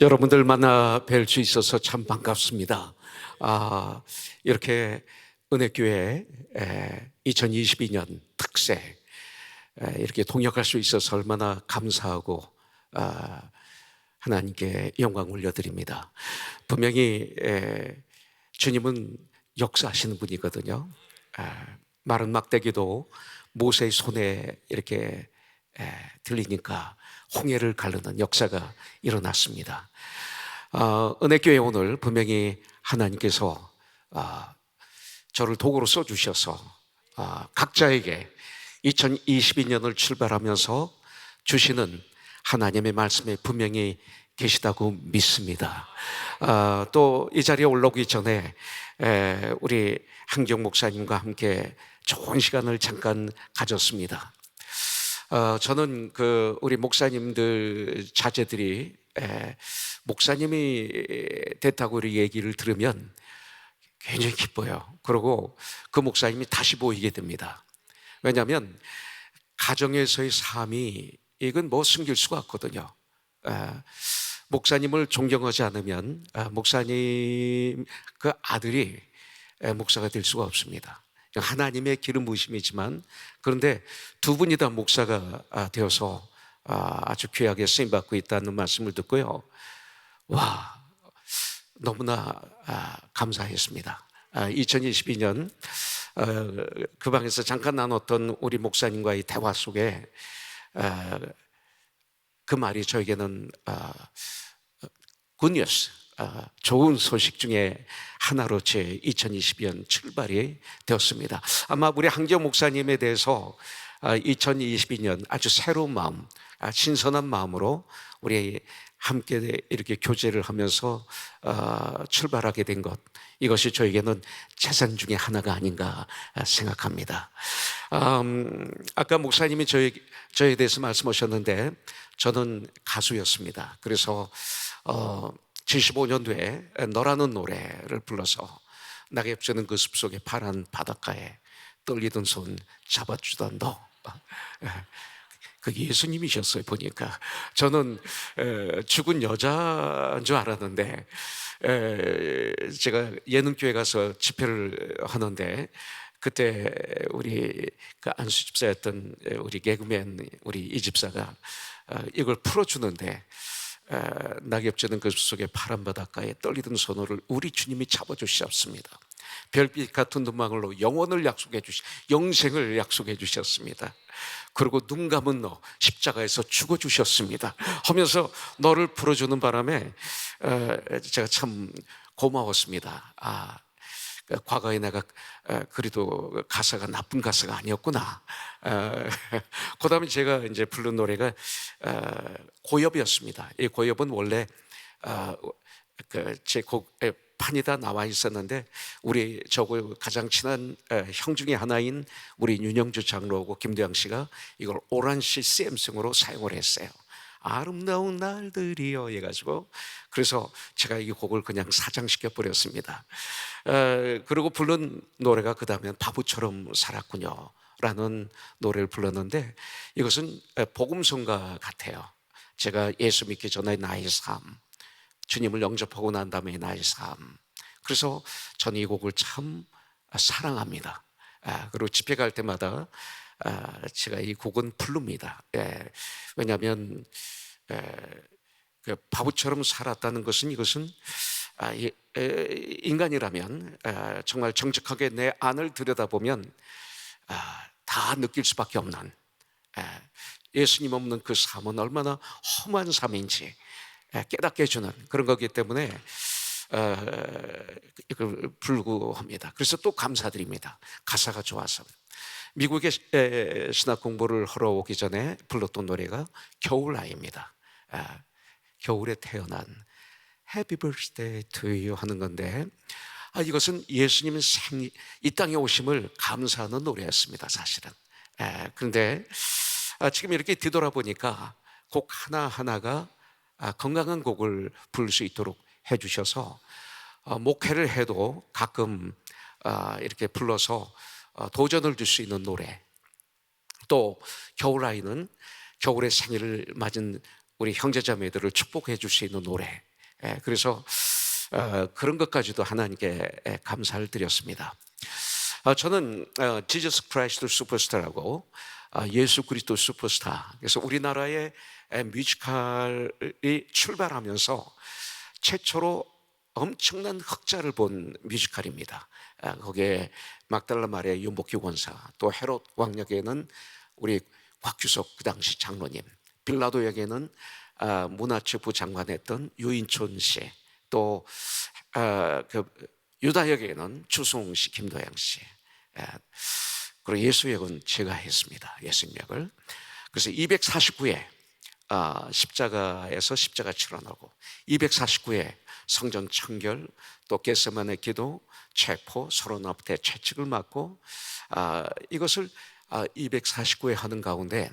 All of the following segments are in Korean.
여러분들 만나 뵐 수 있어서 참 반갑습니다. 이렇게 은혜교회 2022년 특세 이렇게 동역할 수 있어서 얼마나 감사하고 하나님께 영광 올려드립니다. 분명히 주님은 역사하시는 분이거든요. 마른 막대기도 모세의 손에 이렇게 들리니까 홍해를 가르는 역사가 일어났습니다. 은혜교회 오늘 분명히 하나님께서 저를 도구로 써주셔서 각자에게 2022년을 출발하면서 주시는 하나님의 말씀에 분명히 계시다고 믿습니다. 또 이 자리에 올라오기 전에 우리 한경 목사님과 함께 좋은 시간을 잠깐 가졌습니다. 저는 우리 목사님들 자제들이 목사님이 됐다고 우리 얘기를 들으면 굉장히 기뻐요. 그리고 그 목사님이 다시 보이게 됩니다. 왜냐하면 가정에서의 삶이 이건 숨길 수가 없거든요. 목사님을 존경하지 않으면 목사님 그 아들이 목사가 될 수가 없습니다. 하나님의 기름 부으심이지만, 그런데 두 분이 다 목사가 되어서 아주 귀하게 쓰임받고 있다는 말씀을 듣고요, 와, 너무나 감사했습니다. 2022년 그 방에서 잠깐 나눴던 우리 목사님과의 대화 속에 그 말이 저에게는 굿뉴스, 좋은 소식 중에 하나로 제 2022년 출발이 되었습니다. 아마 우리 한경 목사님에 대해서 2022년 아주 새로운 마음, 신선한 마음으로 우리 함께 이렇게 교제를 하면서 출발하게 된 것, 이것이 저에게는 재산 중에 하나가 아닌가 생각합니다. 아까 목사님이 저에 대해서 말씀하셨는데, 저는 가수였습니다. 그래서 75년도에 너라는 노래를 불러서 낙엽지는 그 숲속의 파란 바닷가에 떨리던 손 잡아주던 너, 그 예수님이셨어요. 보니까 저는 죽은 여자인 줄 알았는데, 제가 예능교회 가서 집회를 하는데 그때 우리 그 안수 집사였던 우리 개그맨 우리 이 집사가 이걸 풀어주는데, 낙엽지는 그 속에 파란 바닷가에 떨리던 손을 우리 주님이 잡아주셨습니다. 별빛 같은 눈망울로 영원을 약속해 영생을 약속해 주셨습니다. 그리고 눈 감은 너 십자가에서 죽어 주셨습니다 하면서 너를 풀어주는 바람에 제가 참 고마웠습니다. 과거에 내가 그래도 가사가 나쁜 가사가 아니었구나. 그 다음에 제가 이제 부른 노래가 고엽이었습니다. 이 고엽은 원래 제 곡에 판이 다 나와 있었는데, 우리 저하고 가장 친한 형 중에 하나인 우리 윤영주 장로하고 김대영 씨가 이걸 오란시 CM송으로 사용을 했어요. 아름다운 날들이요 해가지고, 그래서 제가 이 곡을 그냥 사장시켜 버렸습니다. 그리고 부른 노래가 그 다음엔 바보처럼 살았군요 라는 노래를 불렀는데, 이것은 복음성가 같아요. 제가 예수 믿기 전에 나의 삶, 주님을 영접하고 난 다음에 나의 삶, 그래서 저는 이 곡을 참 사랑합니다. 그리고 집회 갈 때마다 제가 이 곡은 부릅니다. 왜냐하면 그 바보처럼 살았다는 것은, 이것은 인간이라면 정말 정직하게 내 안을 들여다보면 다 느낄 수밖에 없는, 예수님 없는 그 삶은 얼마나 험한 삶인지 깨닫게 해주는 그런 거기 때문에 이걸 불구합니다. 그래서 또 감사드립니다. 가사가 좋아서. 미국에 신학 공부를 하러 오기 전에 불렀던 노래가 겨울아이입니다. 겨울에 태어난 Happy Birthday to you 하는 건데, 이것은 예수님 이 땅에 오심을 감사하는 노래였습니다, 사실은. 그런데 지금 이렇게 뒤돌아보니까 곡 하나하나가 건강한 곡을 부를 수 있도록 해주셔서, 목회를 해도 가끔 이렇게 불러서 도전을 줄 수 있는 노래, 또 겨울아이는 겨울의 생일을 맞은 우리 형제자매들을 축복해 줄 수 있는 노래, 그래서 그런 것까지도 하나님께 감사를 드렸습니다. 저는 지저스 크라이스트 슈퍼스타라고 예수 그리스도 슈퍼스타, 그래서 우리나라의 뮤지컬이 출발하면서 최초로 엄청난 흑자를 본 뮤지컬입니다. 거기에 막달라 마리아 윤복희 권사, 또 헤롯 왕역에는 우리 곽규석 그 당시 장로님, 빌라도역에는 문화체부 장관했던 유인촌 씨, 또 유다역에는 추승웅 씨, 김도영 씨, 그리고 예수역은 제가 했습니다. 예수님 역을. 그래서 249회 십자가에서 십자가 치러나고, 249회 성전 청결, 또 겟세마네 기도, 체포, 서론 앞에 채찍을 맞고, 이것을 249회 하는 가운데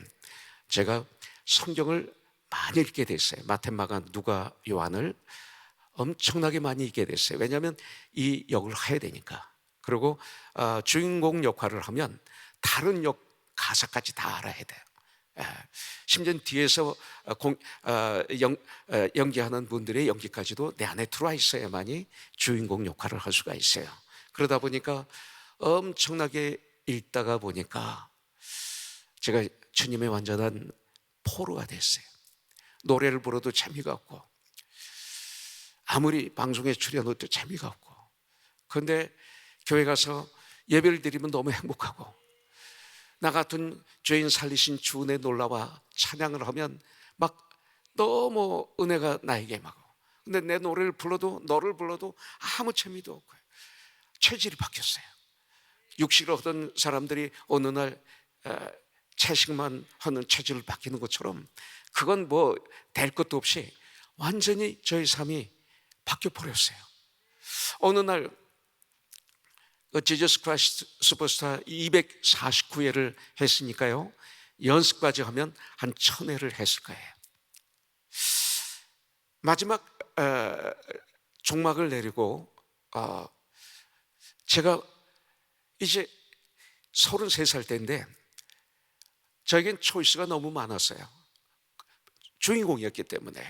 제가 성경을 많이 읽게 됐어요. 마태, 마가, 누가, 요한을 엄청나게 많이 읽게 됐어요. 왜냐하면 이 역을 해야 되니까. 그리고 주인공 역할을 하면 다른 역 가사까지 다 알아야 돼요. 심지어 뒤에서 연기하는 분들의 연기까지도 내 안에 들어와 있어야만이 주인공 역할을 할 수가 있어요. 그러다 보니까 엄청나게 읽다가 보니까 제가 주님의 완전한 포로가 됐어요. 노래를 불러도 재미가 없고, 아무리 방송에 출연해도 재미가 없고, 그런데 교회 가서 예배를 드리면 너무 행복하고, 나 같은 죄인 살리신 주 은혜 놀라와 찬양을 하면 막 너무 은혜가 나에게 임하고, 근데 내 노래를 불러도, 너를 불러도 아무 재미도 없고 체질이 바뀌었어요. 육식을 하던 사람들이 어느 날 채식만 하는 체질을 바뀌는 것처럼, 그건 뭐 될 것도 없이 완전히 저의 삶이 바뀌어 버렸어요. 어느 날 지저스 크라이스트 슈퍼스타 249회를 했으니까요, 연습까지 하면 한 1000회를 했을 거예요. 마지막 종막을 내리고 제가 이제 33살 때인데 저에겐 초이스가 너무 많았어요. 주인공이었기 때문에.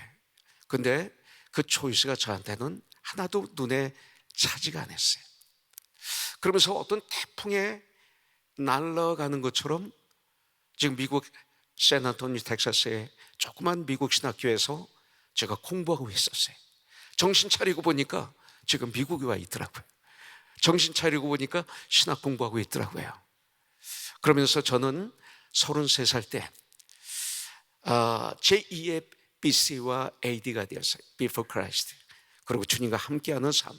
근데 그 초이스가 저한테는 하나도 눈에 차지가 않았어요. 그러면서 어떤 태풍에 날아가는 것처럼 지금 미국 샌안토니 텍사스의 조그만 미국 신학교에서 제가 공부하고 있었어요. 정신 차리고 보니까 지금 미국에 와 있더라고요. 정신 차리고 보니까 신학 공부하고 있더라고요. 그러면서 저는 33살 때 제2의 BC와 AD가 되었어요. Before Christ. 그리고 주님과 함께하는 삶.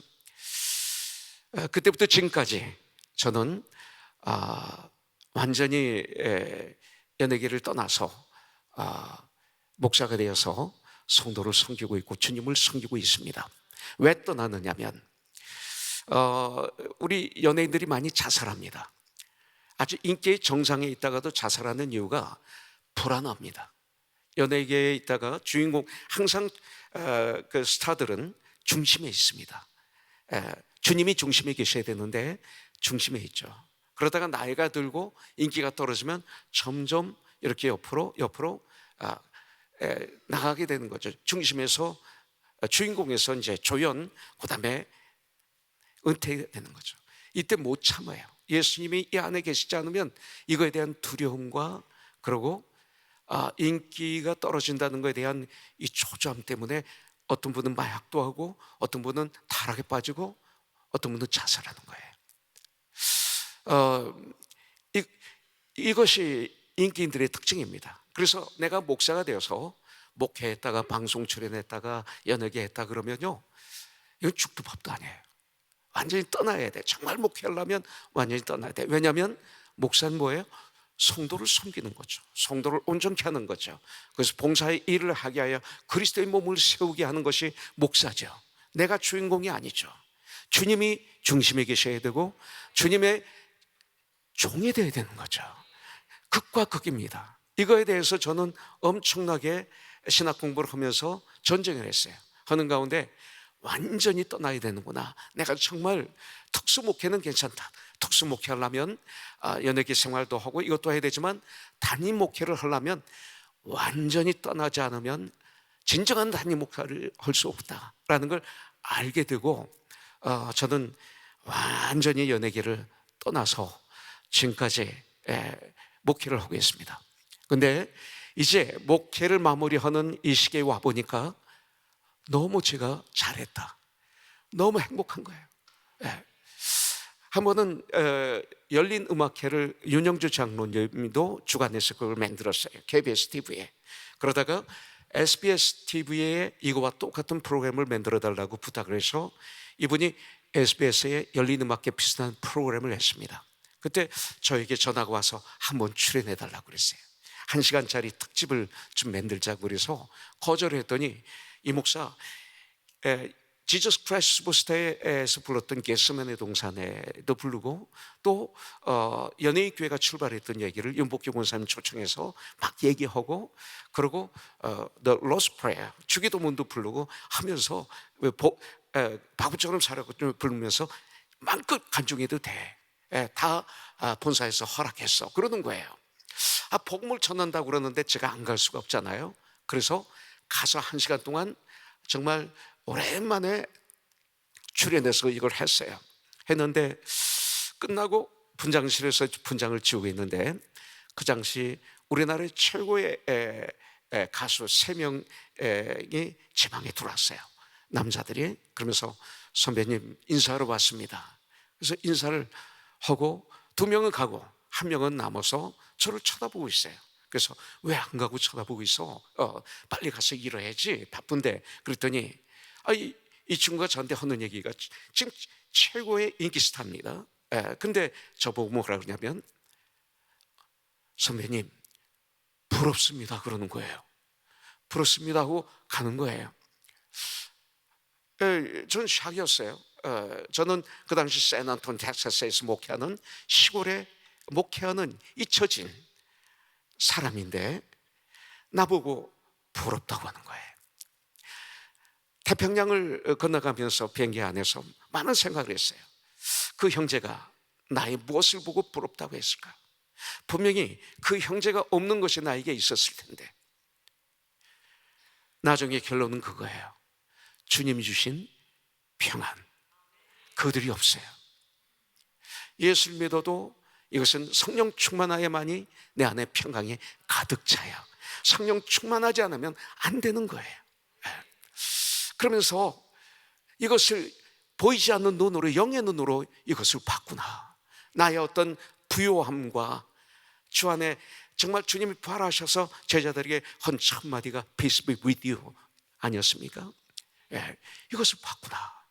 그때부터 지금까지 저는 완전히 연예계를 떠나서 목사가 되어서 성도를 섬기고 있고 주님을 섬기고 있습니다. 왜 떠나느냐면 우리 연예인들이 많이 자살합니다. 아주 인기의 정상에 있다가도 자살하는 이유가 불안합니다. 연예계에 있다가 주인공, 항상 그 스타들은 중심에 있습니다. 주님이 중심에 계셔야 되는데 중심에 있죠. 그러다가 나이가 들고 인기가 떨어지면 점점 이렇게 옆으로 나가게 되는 거죠. 중심에서, 주인공에서 이제 조연, 그 다음에 은퇴되는 거죠. 이때 못 참아요. 예수님이 이 안에 계시지 않으면 이거에 대한 두려움과, 그리고 인기가 떨어진다는 것에 대한 이 초조함 때문에 어떤 분은 마약도 하고, 어떤 분은 타락에 빠지고, 어떤 분은 자살하는 거예요. 이것이 인기인들의 특징입니다. 그래서 내가 목사가 되어서 목회했다가 방송 출연했다가 연예계 했다 그러면요, 이건 죽도 밥도 아니에요. 완전히 떠나야 돼. 정말 목회하려면 완전히 떠나야 돼. 왜냐하면 목사는 뭐예요? 성도를 섬기는 거죠. 성도를 온전케 하는 거죠. 그래서 봉사의 일을 하게 하여 그리스도의 몸을 세우게 하는 것이 목사죠. 내가 주인공이 아니죠. 주님이 중심에 계셔야 되고 주님의 종이 되어야 되는 거죠. 극과 극입니다. 이거에 대해서 저는 엄청나게 신학 공부를 하면서 전쟁을 했어요. 하는 가운데 완전히 떠나야 되는구나. 내가 정말 특수목회는 괜찮다. 특수목회 하려면 연예계 생활도 하고 이것도 해야 되지만 단임 목회를 하려면 완전히 떠나지 않으면 진정한 단임 목사를 할 수 없다라는 걸 알게 되고 저는 완전히 연예계를 떠나서 지금까지 목회를 하고 있습니다. 근데 이제 목회를 마무리하는 이 시기에 와 보니까 너무 제가 잘했다, 너무 행복한 거예요. 한 번은 열린 음악회를 윤영주 장로님도 주관해서 그걸 만들었어요. KBS TV에. 그러다가 SBS TV에 이거와 똑같은 프로그램을 만들어 달라고 부탁을 해서 이분이 SBS에 열린 음악회 비슷한 프로그램을 했습니다. 그때 저에게 전화가 와서 한번 출연해 달라고 그랬어요. 1시간짜리 특집을 좀 만들자고 그래서 거절을 했더니 이 목사 지저스 크라이스트 슈퍼스타에서 불렀던 게스맨의 동산에도 부르고 또 연예인 교회가 출발했던 얘기를 윤복교 권사님 초청해서 막 얘기하고 그리고 The Lost Prayer 주기도문도 부르고 하면서 바보처럼 살아고 부르면서 마음껏 간증해도 돼. 다 본사에서 허락했어. 그러는 거예요. 복음을 전한다고 그러는데 제가 안 갈 수가 없잖아요. 그래서 가서 1시간 동안 정말 오랜만에 출연해서 이걸 했어요. 했는데 끝나고 분장실에서 분장을 지우고 있는데 그 당시 우리나라의 최고의 가수 3명이 제 방에 들어왔어요. 남자들이. 그러면서 선배님 인사하러 왔습니다. 그래서 인사를 하고 2명은 가고 1명은 남아서 저를 쳐다보고 있어요. 그래서 왜 안 가고 쳐다보고 있어? 빨리 가서 일해야지, 바쁜데. 그랬더니 이 친구가 저한테 하는 얘기가 지금 최고의 인기 스타입니다. 근데 저보고 뭐라 그러냐면 선배님 부럽습니다 그러는 거예요. 부럽습니다 하고 가는 거예요. 저는 샥이었어요. 저는 그 당시 샌안톤 텍사스에서 목회하는 시골에 목회하는 잊혀진 사람인데 나보고 부럽다고 하는 거예요. 태평양을 건너가면서 비행기 안에서 많은 생각을 했어요. 그 형제가 나의 무엇을 보고 부럽다고 했을까? 분명히 그 형제가 없는 것이 나에게 있었을 텐데 나중에 결론은 그거예요. 주님이 주신 평안, 그들이 없어요. 예수를 믿어도 이것은 성령 충만하여만이 내 안에 평강이 가득 차요. 성령 충만하지 않으면 안 되는 거예요. 그러면서 이것을 보이지 않는 눈으로, 영의 눈으로 이것을 봤구나. 나의 어떤 부요함과 주 안에 정말 주님이 부활하셔서 제자들에게 한 첫마디가 Peace be with you 아니었습니까? 이것을 봤구나.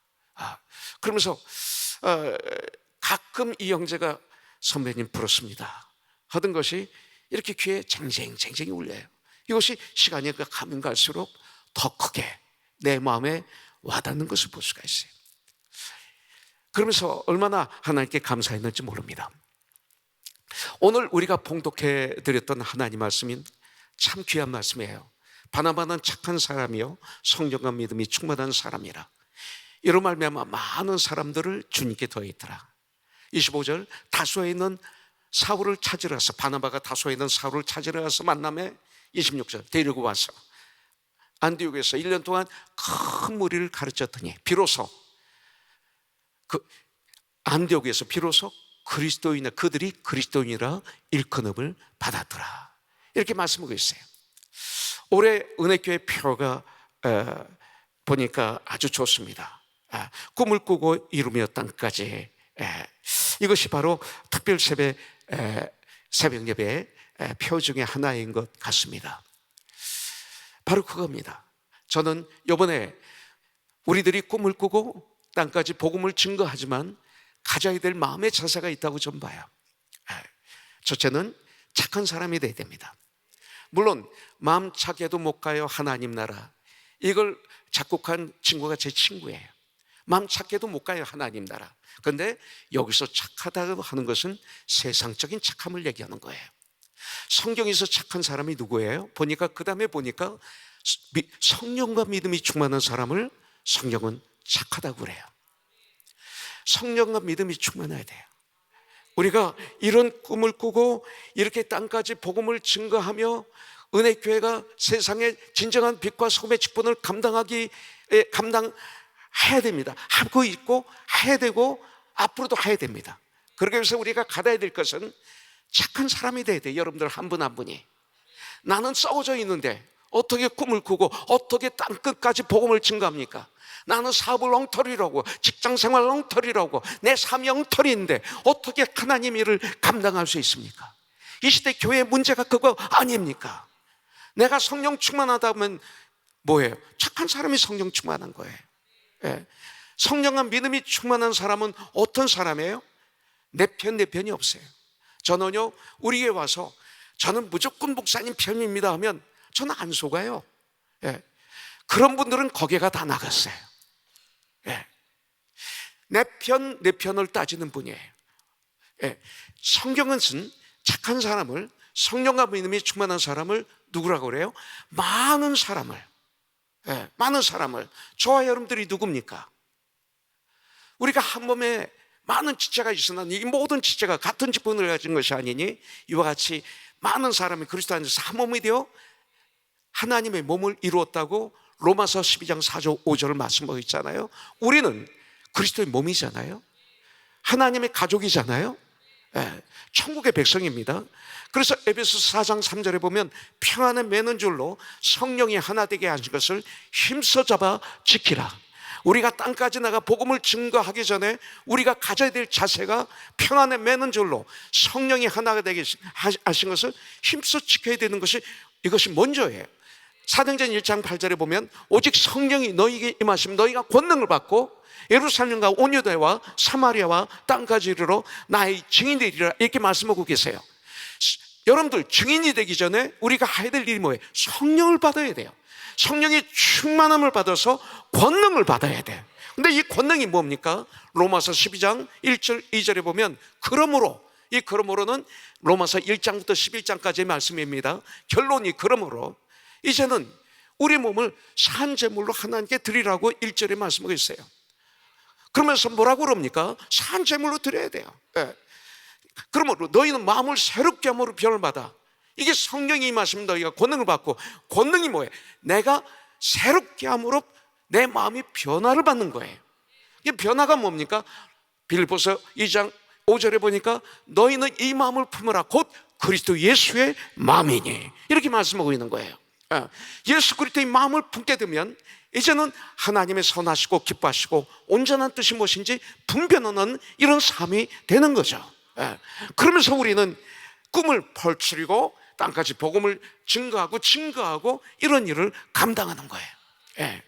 그러면서 가끔 이 형제가 선배님 부럽습니다 하던 것이 이렇게 귀에 쟁쟁쟁쟁이 울려요. 이것이 시간이 가면 갈수록 더 크게 내 마음에 와닿는 것을 볼 수가 있어요. 그러면서 얼마나 하나님께 감사했는지 모릅니다. 오늘 우리가 봉독해 드렸던 하나님 말씀인 참 귀한 말씀이에요. 바나바는 착한 사람이요 성령과 믿음이 충만한 사람이라. 이로 말미암아 많은 사람들을 주님께 더했더라. 25절 다소에 있는 사울을 찾으러 가서 바나바가 다소에 있는 사울을 찾으러 가서 만남에 26절 데리고 와서 안디옥에서 1년 동안 큰 무리를 가르쳤더니 비로소 안디옥에서 비로소 그들이 그리스도인이라 일컬음을 받았더라. 이렇게 말씀하고 있어요. 올해 은혜교회 표가 보니까 아주 좋습니다. 꿈을 꾸고 이루며 땅까지. 이것이 바로 특별 새벽 예배의 표 중에 하나인 것 같습니다. 바로 그겁니다. 저는 이번에 우리들이 꿈을 꾸고 땅까지 복음을 증거하지만 가져야 될 마음의 자세가 있다고 좀 봐요. 첫째는 착한 사람이 돼야 됩니다. 물론 마음 착해도 못 가요 하나님 나라, 이걸 작곡한 친구가 제 친구예요. 마음 착해도 못 가요 하나님 나라. 그런데 여기서 착하다고 하는 것은 세상적인 착함을 얘기하는 거예요. 성경에서 착한 사람이 누구예요? 그 다음에 보니까 성령과 믿음이 충만한 사람을 성경은 착하다고 그래요. 성령과 믿음이 충만해야 돼요. 우리가 이런 꿈을 꾸고 이렇게 땅까지 복음을 증거하며 은혜교회가 세상의 진정한 빛과 소금의 직분을 감당해야 됩니다. 하고 있고 해야 되고 앞으로도 해야 됩니다. 그러기 위해서 우리가 가져야 될 것은 착한 사람이 돼야 돼요. 여러분들 한 분 한 분이. 나는 썩어져 있는데 어떻게 꿈을 꾸고 어떻게 땅끝까지 복음을 증거합니까? 나는 사업을 엉터리라고, 직장생활 엉터리라고, 내 삶이 엉터리인데 어떻게 하나님 일을 감당할 수 있습니까? 이 시대 교회의 문제가 그거 아닙니까? 내가 성령 충만하다면 뭐예요? 착한 사람이 성령 충만한 거예요. 예. 성령과 믿음이 충만한 사람은 어떤 사람이에요? 내 편이 없어요. 저는요, 우리 교회 와서 저는 무조건 목사님 편입니다 하면 저는 안 속아요. 예. 그런 분들은 거기가 다 나갔어요. 예. 내 편을 따지는 분이에요. 예. 성경은 착한 사람을, 성령과 믿음이 충만한 사람을 누구라고 그래요? 많은 사람을. 예. 많은 사람을. 저와 여러분들이 누굽니까? 우리가 한 몸에 많은 지체가 있으나 이 모든 지체가 같은 직분을 가진 것이 아니니 이와 같이 많은 사람이 그리스도 안에서 한 몸이 되어 하나님의 몸을 이루었다고 로마서 12장 4절 5절을 말씀하고 있잖아요. 우리는 그리스도의 몸이잖아요. 하나님의 가족이잖아요. 예, 천국의 백성입니다. 그래서 에베소서 4장 3절에 보면 평안을 매는 줄로 성령이 하나 되게 하신 것을 힘써 잡아 지키라. 우리가 땅까지 나가 복음을 증거하기 전에 우리가 가져야 될 자세가 평안에 매는 줄로 성령이 하나가 되게 하신 것을 힘써 지켜야 되는 것이, 이것이 먼저예요. 사도행전 1장 8절에 보면 오직 성령이 너희에게 임하시면 너희가 권능을 받고 예루살렘과 온 유대와 사마리아와 땅까지 이르러 나의 증인이 되리라, 이렇게 말씀하고 계세요. 여러분들 증인이 되기 전에 우리가 해야 될 일이 뭐예요? 성령을 받아야 돼요. 성령의 충만함을 받아서 권능을 받아야 돼요. 근데 이 권능이 뭡니까? 로마서 12장 1절 2절에 보면 이 그러므로는 로마서 1장부터 11장까지의 말씀입니다. 결론이 그러므로 이제는 우리 몸을 산 제물로 하나님께 드리라고 1절에 말씀하고 있어요. 그러면서 뭐라고 그럽니까? 산 제물로 드려야 돼요. 예. 그러므로 너희는 마음을 새롭게 함으로 변을 받아. 이게 성령이 임하시면 너희가 권능을 받고, 권능이 뭐예요? 내가 새롭게 함으로 내 마음이 변화를 받는 거예요. 이 변화가 뭡니까? 빌립보서 2장 5절에 보니까 너희는 이 마음을 품으라 곧 그리스도 예수의 마음이니, 이렇게 말씀하고 있는 거예요. 예수 그리스도의 마음을 품게 되면 이제는 하나님의 선하시고 기뻐하시고 온전한 뜻이 무엇인지 분별하는 이런 삶이 되는 거죠. 그러면서 우리는 꿈을 펼치고 땅까지 복음을 증거하고 이런 일을 감당하는 거예요.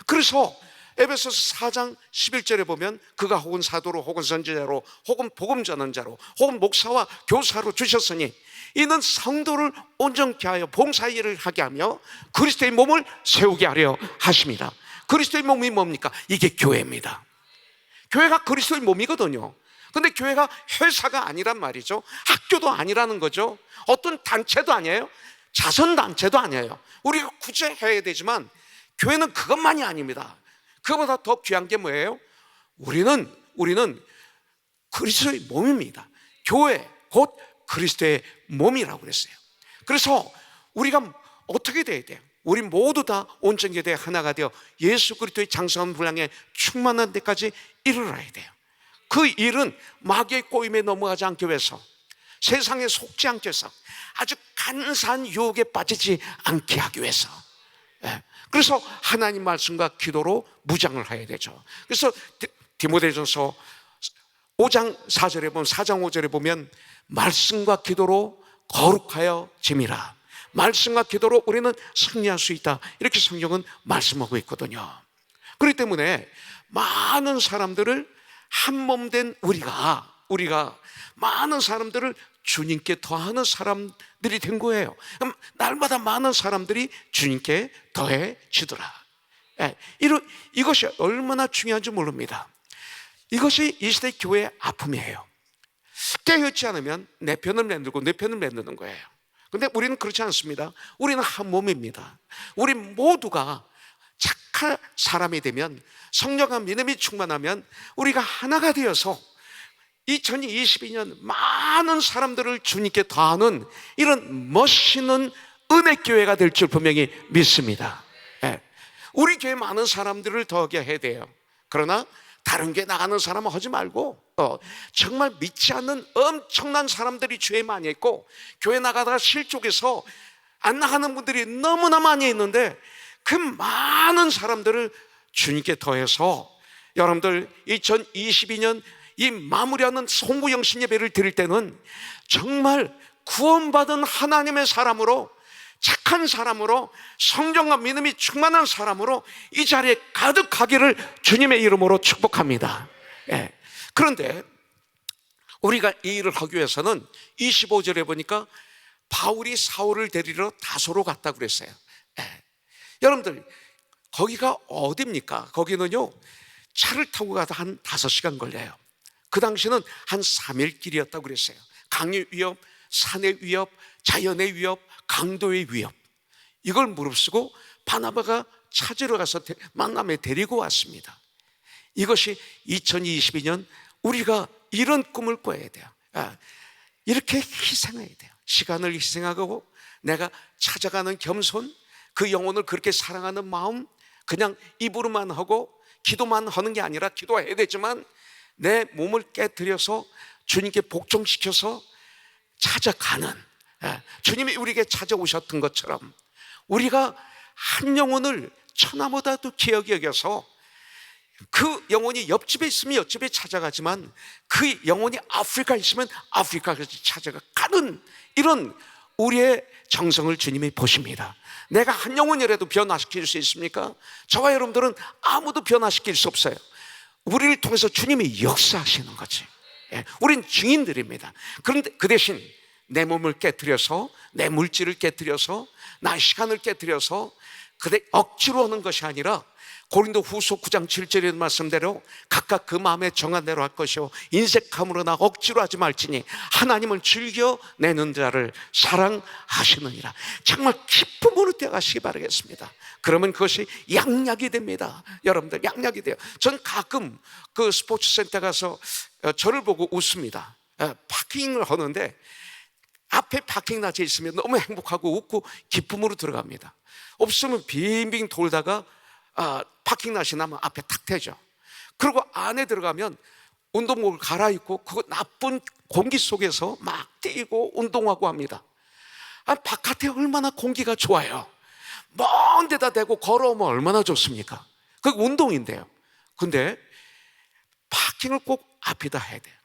그래서 에베소서 4장 11절에 보면 그가 혹은 사도로 혹은 선지자로 혹은 복음 전언자로 혹은 목사와 교사로 주셨으니 이는 성도를 온전케 하여 봉사의 일을 하게 하며 그리스도의 몸을 세우게 하려 하심이라. 그리스도의 몸이 뭡니까? 이게 교회입니다. 교회가 그리스도의 몸이거든요. 근데 교회가 회사가 아니란 말이죠. 학교도 아니라는 거죠. 어떤 단체도 아니에요. 자선단체도 아니에요. 우리가 굳이 해야 되지만 교회는 그것만이 아닙니다. 그거보다 더 귀한 게 뭐예요? 우리는 그리스도의 몸입니다. 교회 곧 그리스도의 몸이라고 그랬어요. 그래서 우리가 어떻게 돼야 돼요? 우리 모두 다 온전하게 되어 하나가 되어 예수 그리스도의 장성한 분량에 충만한 데까지 이르러야 돼요. 그 일은 마귀의 꼬임에 넘어가지 않기 위해서, 세상에 속지 않기 위해서, 아주 간사한 유혹에 빠지지 않게 하기 위해서. 그래서 하나님 말씀과 기도로 무장을 해야 되죠. 그래서 디모데전서 5장 4절에 보면 말씀과 기도로 거룩하여 짐이라. 말씀과 기도로 우리는 승리할 수 있다, 이렇게 성경은 말씀하고 있거든요. 그렇기 때문에 많은 사람들을 한 몸 된 우리가 많은 사람들을 주님께 더하는 사람들이 된 거예요. 그럼 날마다 많은 사람들이 주님께 더해지더라. 이것이 얼마나 중요한지 모릅니다. 이것이 이 시대 교회의 아픔이에요. 깨어있지 않으면 내 편을 만드는 거예요. 근데 우리는 그렇지 않습니다. 우리는 한 몸입니다. 우리 모두가 착한 사람이 되면, 성령과 믿음이 충만하면 우리가 하나가 되어서 2022년 많은 사람들을 주님께 더하는 이런 멋있는 은혜교회가 될 줄 분명히 믿습니다. 예. 우리 교회 많은 사람들을 더하게 해야 돼요. 그러나 다른 교회 나가는 사람은 하지 말고 정말 믿지 않는 엄청난 사람들이 교회에 많이 있고, 교회 나가다가 실족해서 안 나가는 분들이 너무나 많이 있는데, 그 많은 사람들을 주님께 더해서 여러분들 2022년 이 마무리하는 송구영신 예배를 드릴 때는 정말 구원받은 하나님의 사람으로, 착한 사람으로, 성령과 믿음이 충만한 사람으로 이 자리에 가득하기를 주님의 이름으로 축복합니다. 예. 그런데 우리가 이 일을 하기 위해서는 25절에 보니까 바울이 사울을 데리러 다소로 갔다고 그랬어요. 예. 여러분들 거기가 어디입니까? 거기는요, 차를 타고 가다 한 5시간 걸려요. 그 당시는 한 3일 길이었다고 그랬어요. 강의 위협, 산의 위협, 자연의 위협, 강도의 위협, 이걸 무릅쓰고 바나바가 찾으러 가서 만남에 데리고 왔습니다. 이것이 2022년 우리가 이런 꿈을 꿔야 돼요. 이렇게 희생해야 돼요. 시간을 희생하고 내가 찾아가는 겸손, 그 영혼을 그렇게 사랑하는 마음, 그냥 입으로만 하고 기도만 하는 게 아니라, 기도해야 되지만 내 몸을 깨뜨려서 주님께 복종시켜서 찾아가는, 주님이 우리에게 찾아오셨던 것처럼 우리가 한 영혼을 천하보다도 귀하게 여겨서, 그 영혼이 옆집에 있으면 옆집에 찾아가지만 그 영혼이 아프리카에 있으면 아프리카까지 찾아가는, 이런 우리의 정성을 주님이 보십니다. 내가 한 영혼이라도 변화시킬 수 있습니까? 저와 여러분들은 아무도 변화시킬 수 없어요. 우리를 통해서 주님이 역사하시는 거지. 우린 증인들입니다. 그런데 그 대신 내 몸을 깨뜨려서, 내 물질을 깨뜨려서, 나의 시간을 깨뜨려서 그대 억지로 하는 것이 아니라, 고린도 후서 9장 7절의 말씀대로 각각 그 마음에 정한 대로 할 것이요 인색함으로 나 억지로 하지 말지니 하나님을 즐겨 내는 자를 사랑하시느니라. 정말 기쁨으로 뛰어가시기 바라겠습니다. 그러면 그것이 양약이 됩니다. 여러분들, 양약이 돼요. 전 가끔 그 스포츠센터 가서 저를 보고 웃습니다. 파킹을 하는데 앞에 파킹 놔져 있으면 너무 행복하고 웃고 기쁨으로 들어갑니다. 없으면 빙빙 돌다가 파킹낫이 나면 앞에 탁 대죠. 그리고 안에 들어가면 운동복을 갈아입고 그 나쁜 공기 속에서 막 뛰고 운동하고 합니다. 바깥에 얼마나 공기가 좋아요. 먼 데다 대고 걸어오면 얼마나 좋습니까? 그게 운동인데요. 근데 파킹을 꼭 앞에다 해야 돼요.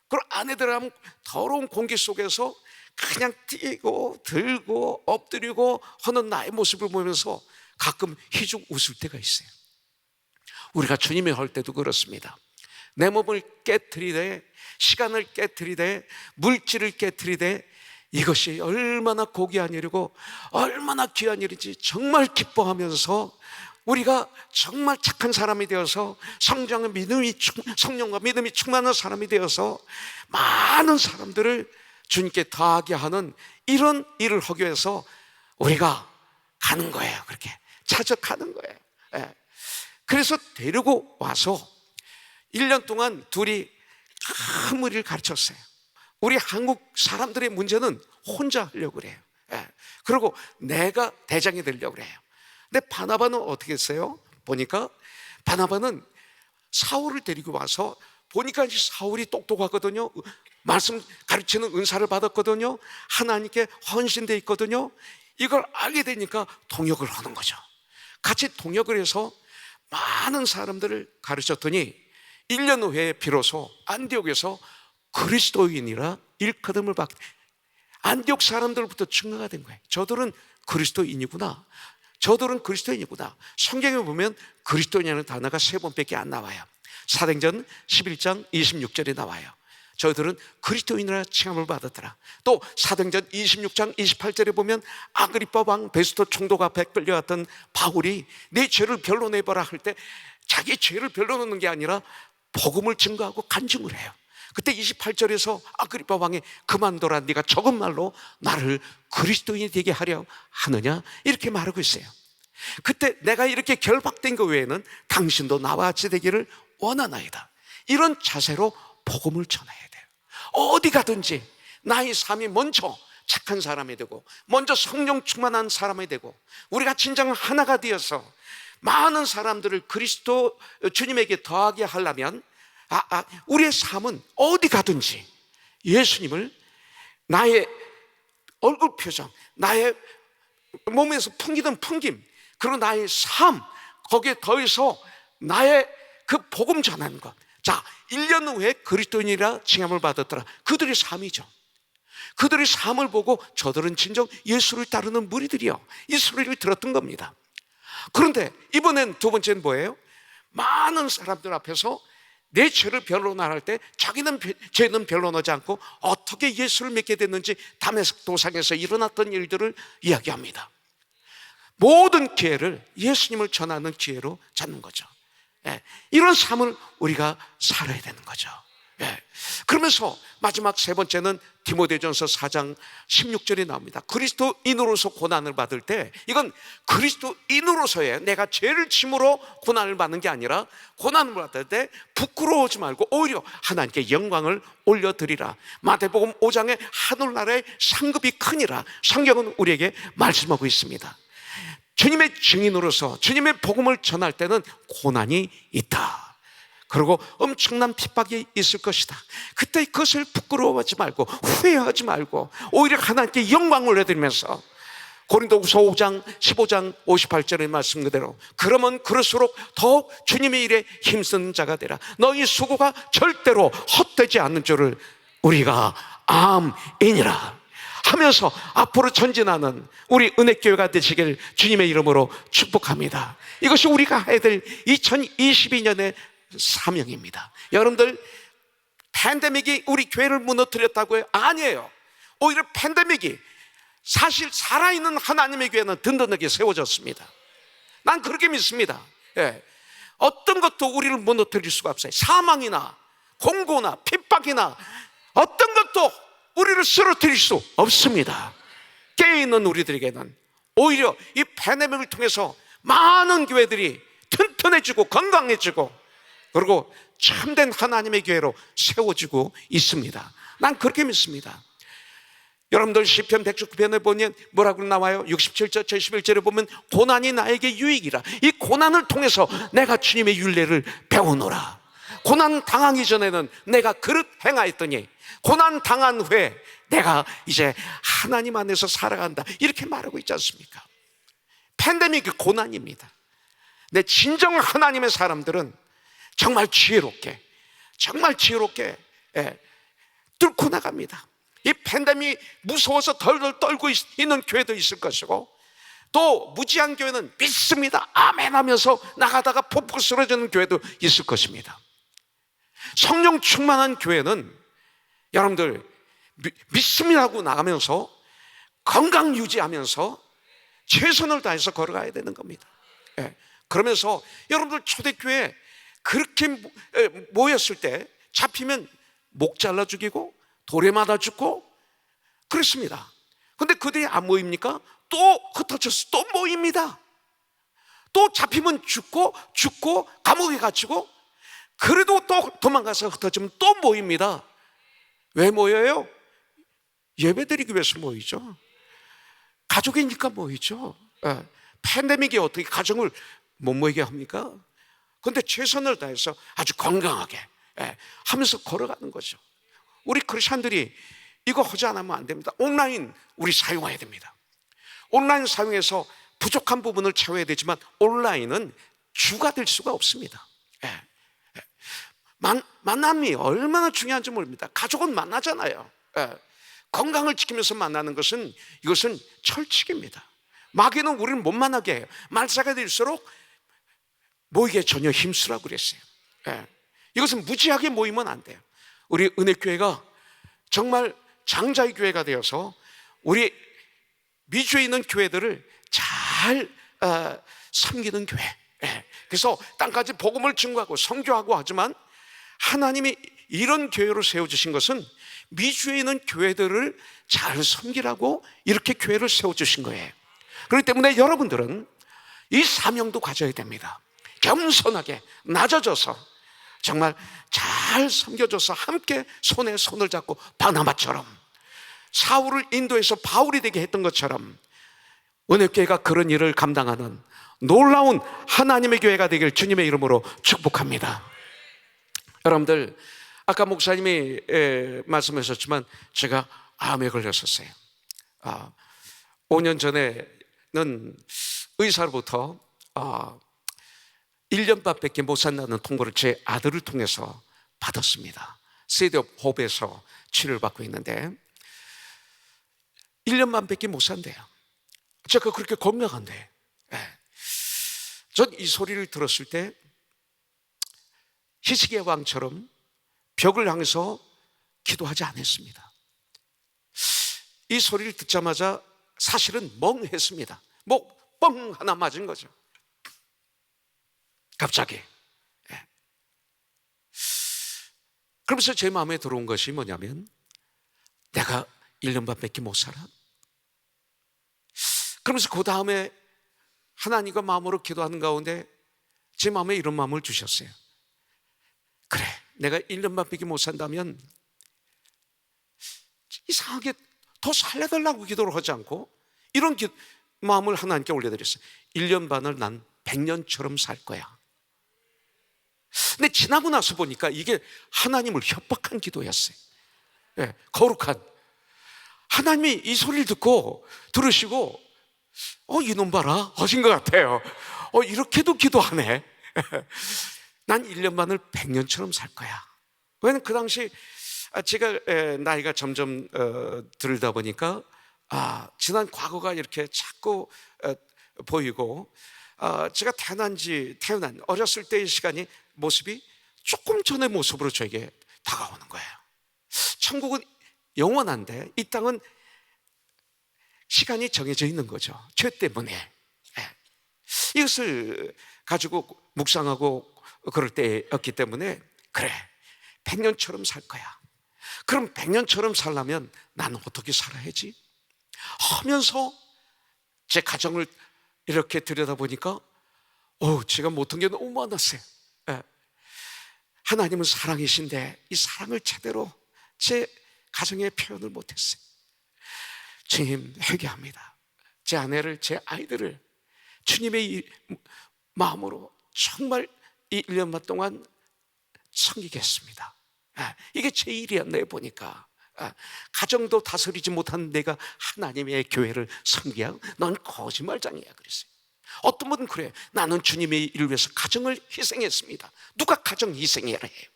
그리고 안에 들어가면 더러운 공기 속에서 그냥 뛰고 들고 엎드리고 하는 나의 모습을 보면서 가끔 희죽 웃을 때가 있어요. 우리가 주님이 할 때도 그렇습니다. 내 몸을 깨트리되, 시간을 깨트리되, 물질을 깨트리되, 이것이 얼마나 고귀한 일이고 얼마나 귀한 일인지 정말 기뻐하면서 우리가 정말 착한 사람이 되어서 성령과 믿음이 충만한 사람이 되어서 많은 사람들을 주님께 더하게 하는 이런 일을 하기 위해서 우리가 가는 거예요. 그렇게 찾아가는 거예요. 그래서 데리고 와서 1년 동안 둘이 큰 무리를 가르쳤어요. 우리 한국 사람들의 문제는 혼자 하려고 그래요. 그리고 내가 대장이 되려고 그래요. 근데 바나바는 어떻게 했어요? 보니까 바나바는 사울을 데리고 와서, 보니까 이제 사울이 똑똑하거든요. 말씀 가르치는 은사를 받았거든요. 하나님께 헌신되어 있거든요. 이걸 알게 되니까 동역을 하는 거죠. 같이 동역을 해서 많은 사람들을 가르쳤더니 1년 후에 비로소 안디옥에서 그리스도인이라 일컬음을 받게, 안디옥 사람들부터 증거가 된 거예요. 저들은 그리스도인이구나. 저들은 그리스도인이구나. 성경에 보면 그리스도인이라는 단어가 3번밖에 안 나와요. 사도행전 11장 26절에 나와요. 저들은 그리스도인이라 칭함을 받았더라. 또 사도행전 26장 28절에 보면 아그리빠 왕 베스토 총독 앞에 끌려갔던 바울이 내 죄를 변론해봐라 할 때 자기 죄를 변론하는 게 아니라 복음을 증거하고 간증을 해요. 그때 28절에서 아그리빠 왕이 그만둬라, 네가 적은 말로 나를 그리스도인이 되게 하려 하느냐, 이렇게 말하고 있어요. 그때 내가 이렇게 결박된 것 외에는 당신도 나와 같이 되기를 원하나이다. 이런 자세로 복음을 전해야 돼요. 어디 가든지 나의 삶이 먼저 착한 사람이 되고, 먼저 성령 충만한 사람이 되고, 우리가 진정 하나가 되어서 많은 사람들을 그리스도 주님에게 더하게 하려면 우리의 삶은 어디 가든지 예수님을 나의 얼굴 표정, 나의 몸에서 풍기던 풍김, 그리고 나의 삶, 거기에 더해서 나의 그 복음 전하는 것. 자, 1년 후에 그리스도인이라 칭함을 받았더라. 그들의 삶이죠. 그들의 삶을 보고 저들은 진정 예수를 따르는 무리들이요, 이 소리를 들었던 겁니다. 그런데 이번엔 두 번째는 뭐예요? 많은 사람들 앞에서 내 죄를 변론할 때 자기는 죄는 변론하지 않고 어떻게 예수를 믿게 됐는지 다메섹 도상에서 일어났던 일들을 이야기합니다. 모든 기회를 예수님을 전하는 기회로 잡는 거죠. 이런 삶을 우리가 살아야 되는 거죠. 그러면서 마지막 세 번째는 디모데전서 4장 16절이 나옵니다. 그리스도인으로서 고난을 받을 때, 이건 그리스도인으로서의 내가 죄를 짐으로 고난을 받는 게 아니라, 고난을 받을 때 부끄러워하지 말고 오히려 하나님께 영광을 올려드리라. 마태복음 5장에 하늘나라의 상급이 크니라, 성경은 우리에게 말씀하고 있습니다. 주님의 증인으로서 주님의 복음을 전할 때는 고난이 있다. 그리고 엄청난 핍박이 있을 것이다. 그때 그것을 부끄러워하지 말고 후회하지 말고 오히려 하나님께 영광을 올려드리면서, 고린도후서 5장 15장 58절의 말씀 그대로, 그러면 그럴수록 더욱 주님의 일에 힘쓰는 자가 되라. 너희 수고가 절대로 헛되지 않는 줄을 우리가 암이니라 하면서 앞으로 전진하는 우리 은혜교회가 되시길 주님의 이름으로 축복합니다. 이것이 우리가 해야 될 2022년의 사명입니다. 여러분들, 팬데믹이 우리 교회를 무너뜨렸다고요? 아니에요. 오히려 팬데믹이 사실 살아있는 하나님의 교회는 든든하게 세워졌습니다. 난 그렇게 믿습니다. 어떤 것도 우리를 무너뜨릴 수가 없어요. 사망이나 공고나 핍박이나 어떤 것도 우리를 쓰러뜨릴 수 없습니다. 깨어있는 우리들에게는 오히려 이 팬데믹을 통해서 많은 교회들이 튼튼해지고 건강해지고, 그리고 참된 하나님의 교회로 세워지고 있습니다. 난 그렇게 믿습니다. 여러분들 시편 119편에 보면 뭐라고 나와요? 67절 71절에 보면 고난이 나에게 유익이라. 이 고난을 통해서 내가 주님의 율례를 배우노라. 고난 당하기 전에는 내가 그릇 행하였더니 고난 당한 후에 내가 이제 하나님 안에서 살아간다, 이렇게 말하고 있지 않습니까? 팬데믹이 고난입니다. 근데 진정 하나님의 사람들은 정말 지혜롭게 뚫고 나갑니다. 이 팬데믹이 무서워서 덜덜 떨고 있는 교회도 있을 것이고, 또 무지한 교회는 믿습니다, 아멘 하면서 나가다가 폭포 쓰러지는 교회도 있을 것입니다. 성령 충만한 교회는 여러분들 믿습니다 하고 나가면서 건강 유지하면서 최선을 다해서 걸어가야 되는 겁니다. 그러면서 여러분들 초대교회 그렇게 모였을 때 잡히면 목 잘라 죽이고 돌에 맞아 죽고 그렇습니다. 근데 그들이 안 모입니까? 또 흩어져서 또 모입니다. 또 잡히면 죽고 감옥에 갇히고, 그래도 또 도망가서 흩어지면 또 모입니다. 왜 모여요? 예배드리기 위해서 모이죠. 가족이니까 모이죠. 팬데믹이 어떻게 가정을 못 모이게 합니까? 그런데 최선을 다해서 아주 건강하게 하면서 걸어가는 거죠. 우리 크리스찬들이 이거 하지 않으면 안 됩니다. 온라인 우리 사용해야 됩니다. 온라인 사용해서 부족한 부분을 채워야 되지만 온라인은 주가 될 수가 없습니다. 만남이 얼마나 중요한지 모릅니다. 가족은 만나잖아요. 건강을 지키면서 만나는 것은, 이것은 철칙입니다. 마귀는 우리를 못 만나게 해요. 말세가 될수록 모이게 전혀 힘쓰라고 그랬어요. 이것은 무지하게 모이면 안 돼요. 우리 은혜교회가 정말 장자의 교회가 되어서 우리 미주에 있는 교회들을 잘 섬기는 교회. 그래서 땅까지 복음을 증거하고 선교하고 하지만, 하나님이 이런 교회로 세워주신 것은 미주에 있는 교회들을 잘 섬기라고 이렇게 교회를 세워주신 거예요. 그렇기 때문에 여러분들은 이 사명도 가져야 됩니다. 겸손하게 낮아져서 정말 잘 섬겨줘서 함께 손에 손을 잡고 바나바처럼 사울을 인도해서 바울이 되게 했던 것처럼 은혜교회가 그런 일을 감당하는 놀라운 하나님의 교회가 되길 주님의 이름으로 축복합니다. 여러분들, 아까 목사님이 말씀하셨지만 제가 암에 걸렸었어요. 5년 전에는 의사로부터 1년 반밖에 못 산다는 통보를 제 아들을 통해서 받았습니다. 세대업 호흡에서 치료를 받고 있는데 1년 반밖에 못 산대요. 제가 그렇게 건강한데, 전 이 소리를 들었을 때 히스기야 왕처럼 벽을 향해서 기도하지 않았습니다. 이 소리를 듣자마자 사실은 멍했습니다. 뭐 뻥 하나 맞은 거죠. 갑자기. 그러면서 제 마음에 들어온 것이 뭐냐면, 내가 1년 반밖에 못 살아? 그러면서 그 다음에 하나님과 마음으로 기도하는 가운데 제 마음에 이런 마음을 주셨어요. 그래, 내가 1년 반밖에 못 산다면 이상하게 더 살려달라고 기도를 하지 않고 이런 마음을 하나님께 올려드렸어요. 1년 반을 난 100년처럼 살 거야. 근데 지나고 나서 보니까 이게 하나님을 협박한 기도였어요. 거룩한. 하나님이 이 소리를 듣고 들으시고 이놈 봐라 하신 것 같아요. 이렇게도 기도하네. 난 1년 반을 100년처럼 살 거야. 왜냐면 그 당시 제가 나이가 점점 들다 보니까 지난 과거가 이렇게 자꾸 보이고, 제가 태어난 어렸을 때의 시간이 모습이 조금 전의 모습으로 저에게 다가오는 거예요. 천국은 영원한데 이 땅은 시간이 정해져 있는 거죠. 죄 때문에. 이것을 가지고 묵상하고 그럴 때였기 때문에, 그래, 100년처럼 살 거야. 그럼 100년처럼 살려면 나는 어떻게 살아야지? 하면서 제 가정을 이렇게 들여다보니까 제가 못한 게 너무 많았어요. 하나님은 사랑이신데 이 사랑을 제대로 제 가정에 표현을 못했어요. 주님, 회개합니다. 제 아내를, 제 아이들을 주님의 이 마음으로 정말 이 1년 반 동안 섬기겠습니다. 이게 제 일이었네요. 보니까 가정도 다스리지 못한 내가 하나님의 교회를 섬기야? 넌 거짓말장이야 그랬어요. 어떤 분은 그래, 나는 주님의 일을 위해서 가정을 희생했습니다. 누가 가정 희생이라 해요?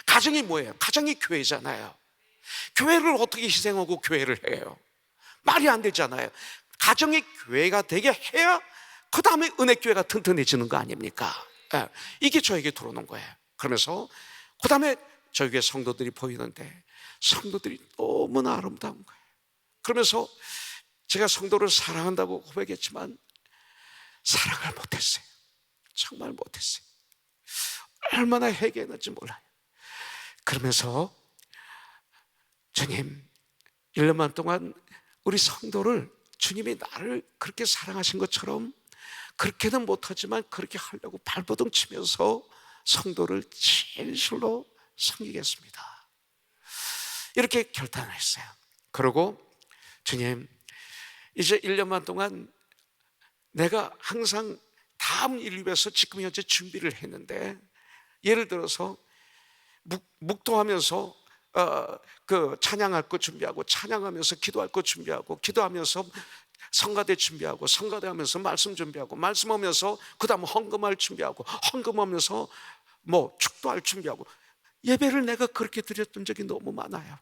가정이 뭐예요? 가정이 교회잖아요. 교회를 어떻게 희생하고 교회를 해요? 말이 안 되잖아요. 가정이 교회가 되게 해야 그 다음에 은혜교회가 튼튼해지는 거 아닙니까? 이게 저에게 들어오는 거예요. 그러면서 그 다음에 저희 교회 성도들이 보이는데 성도들이 너무나 아름다운 거예요. 그러면서 제가 성도를 사랑한다고 고백했지만 사랑을 못했어요. 정말 못했어요. 얼마나 회개했는지 몰라요. 그러면서 주님, 1년만 동안 우리 성도를 주님이 나를 그렇게 사랑하신 것처럼 그렇게는 못하지만 그렇게 하려고 발버둥 치면서 성도를 진실로 섬기겠습니다. 이렇게 결단을 했어요. 그리고 주님, 이제 1년만 동안 내가 항상 다음 일을 위해서 지금 현재 준비를 했는데, 예를 들어서 묵도하면서 그 찬양할 거 준비하고, 찬양하면서 기도할 거 준비하고, 기도하면서 성가대 준비하고, 성가대하면서 말씀 준비하고, 말씀하면서 그 다음 헌금할 준비하고, 헌금하면서 뭐 축도할 준비하고, 예배를 내가 그렇게 드렸던 적이 너무 많아요.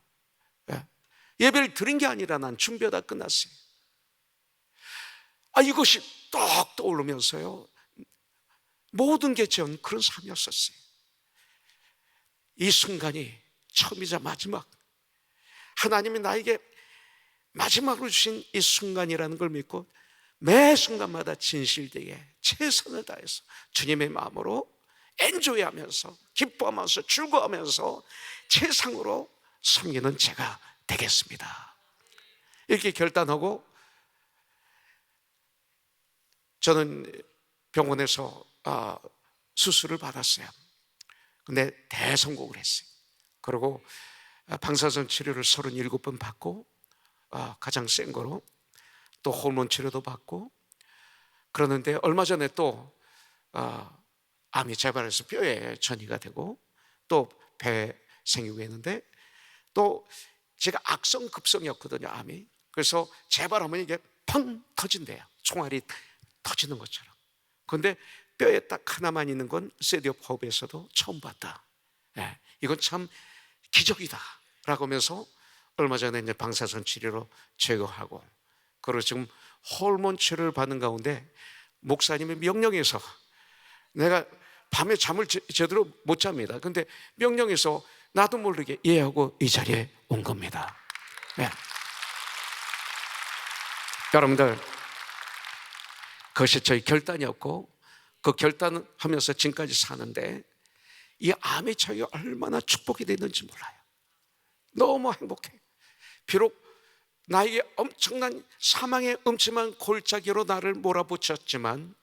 예배를 드린 게 아니라 난 준비하다 끝났어요. 이것이 딱 떠오르면서요, 모든 게 전 그런 삶이었었어요. 이 순간이 처음이자 마지막, 하나님이 나에게 마지막으로 주신 이 순간이라는 걸 믿고 매 순간마다 진실되게 최선을 다해서 주님의 마음으로 엔조이하면서 기뻐하면서 즐거워하면서 최상으로 섬기는 제가 되겠습니다. 이렇게 결단하고 저는 병원에서 수술을 받았어요. 근데 대성공을 했어요. 그리고 방사선 치료를 37번 받고 가장 센 거로, 또 호르몬 치료도 받고 그러는데, 얼마 전에 또 암이 재발해서 뼈에 전이가 되고 또 배 생기고 했는데, 또 제가 악성급성이었거든요, 암이. 그래서 재발하면 이게 펑 터진대요, 총알이 터지는 것처럼. 그런데 뼈에 딱 하나만 있는 건 세디업 허브에서도 처음 봤다. 이건 참 기적이다 라고 하면서 얼마 전에 이제 방사선 치료로 제거하고, 그리고 지금 호르몬 치료를 받는 가운데 목사님의 명령에서, 내가 밤에 잠을 제대로 못 잡니다. 근데 명령에서 나도 모르게 예하고 이 자리에 온 겁니다. 여러분들, 그것이 저희 결단이었고, 그 결단하면서 지금까지 사는데 이 암의 차이가 얼마나 축복이 됐는지 몰라요. 너무 행복해. 비록 나에게 엄청난 사망의 음침한 골짜기로 나를 몰아붙였지만,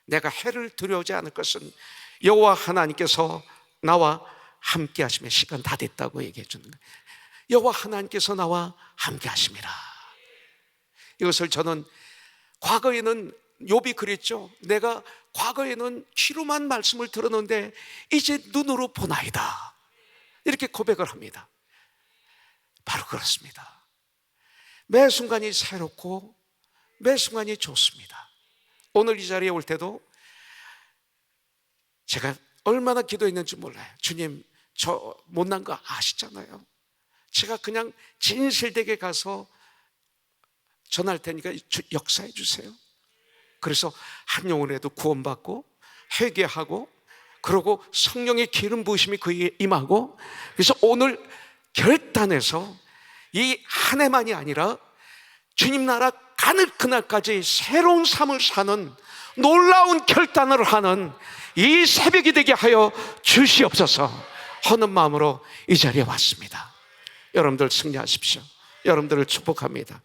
내가 해를 두려워하지 않을 것은 여호와 하나님께서 나와 함께 하시며, 시간 다 됐다고 얘기해 주는 거예요. 여호와 하나님께서 나와 함께 하심이라. 이것을 저는, 과거에는 욥이 그랬죠. 내가 과거에는 귀로만 말씀을 들었는데 이제 눈으로 보나이다, 이렇게 고백을 합니다. 바로 그렇습니다. 매 순간이 새롭고 매 순간이 좋습니다. 오늘 이 자리에 올 때도 제가 얼마나 기도했는지 몰라요. 주님, 저 못난 거 아시잖아요. 제가 그냥 진실되게 가서 전할 테니까 역사해 주세요. 그래서 한 영혼에도 구원받고 회개하고, 그러고 성령의 기름 부으심이 그에게 임하고, 그래서 오늘 결단해서 이 한 해만이 아니라 주님 나라 가는 그날까지 새로운 삶을 사는 놀라운 결단을 하는 이 새벽이 되게 하여 주시옵소서 하는 마음으로 이 자리에 왔습니다. 여러분들 승리하십시오. 여러분들을 축복합니다.